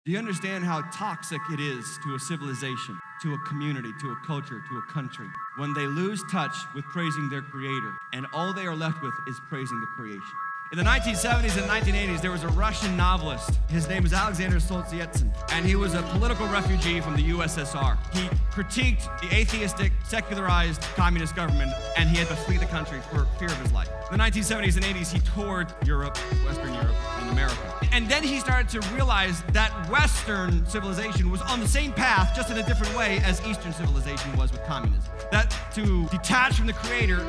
Do you understand how toxic it is to a civilization, to a community, to a culture, to a country, when they lose touch with praising their creator, and all they are left with is praising the creation? In the 1970s and 1980s, there was a Russian novelist. His name was Alexander Solzhenitsyn, and he was a political refugee from the USSR. He critiqued the atheistic, secularized communist government, and he had to flee the country for fear of his life. In the 1970s and 80s, he toured Europe, Western Europe, and America. And then he started to realize that Western civilization was on the same path, just in a different way, as Eastern civilization was with communism. That to detach from the creator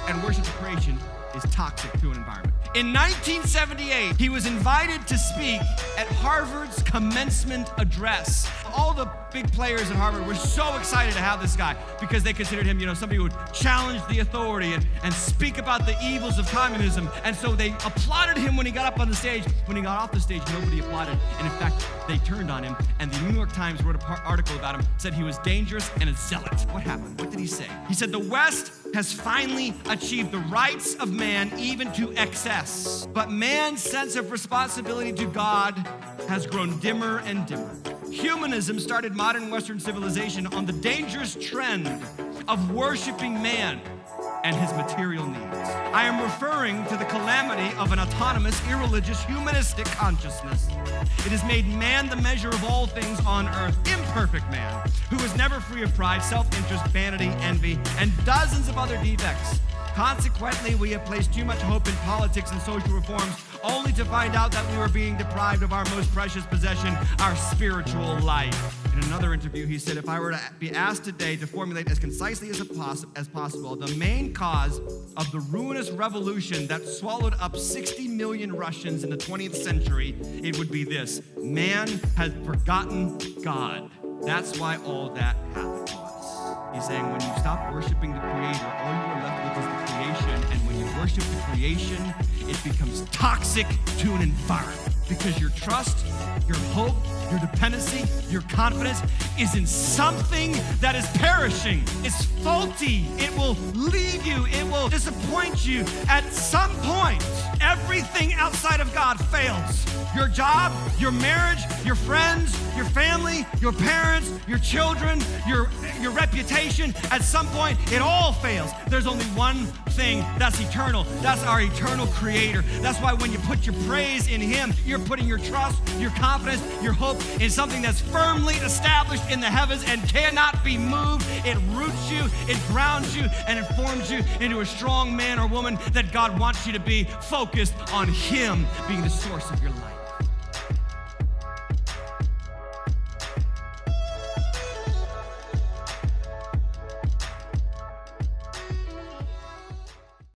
and worship the creation is toxic to an environment. In 1978, he was invited to speak at Harvard's commencement address. All the big players at Harvard were so excited to have this guy because they considered him, somebody who would challenge the authority and speak about the evils of communism. And so they applauded him when he got up on the stage. When he got off the stage, nobody applauded. And in fact, they turned on him. And the New York Times wrote an article about him, said he was dangerous and a zealot. What happened? What did he say? He said, the West has finally achieved the rights of man even to excess. But man's sense of responsibility to God has grown dimmer and dimmer. Humanism started modern Western civilization on the dangerous trend of worshiping man and his material needs. I am referring to the calamity of an autonomous, irreligious, humanistic consciousness. It has made man the measure of all things on earth, imperfect man, who is never free of pride, self-interest, vanity, envy, and dozens of other defects. Consequently, we have placed too much hope in politics and social reforms, only to find out that we were being deprived of our most precious possession, our spiritual life. In another interview, he said, if I were to be asked today to formulate as concisely as possible the main cause of the ruinous revolution that swallowed up 60 million Russians in the 20th century, it would be this: man has forgotten God. That's why all that happened to us. He's saying when you stop worshiping the Creator, all you are left with is the creation, and when you worship the creation, it becomes toxic to an environment. Because your trust, your hope, your dependency, your confidence is in something that is perishing. It's faulty. It will leave you. It will disappoint you. At some point, everything outside of God fails. Your job, your marriage, your friends, your family, your parents, your children, your reputation. At some point, it all fails. There's only one thing that's eternal. That's our eternal Creator. That's why when you put your praise in Him, you're putting your trust, your confidence, your hope in something that's firmly established in the heavens and cannot be moved. It roots you, it grounds you, and it forms you into a strong man or woman that God wants you to be, focused on Him being the source of your life.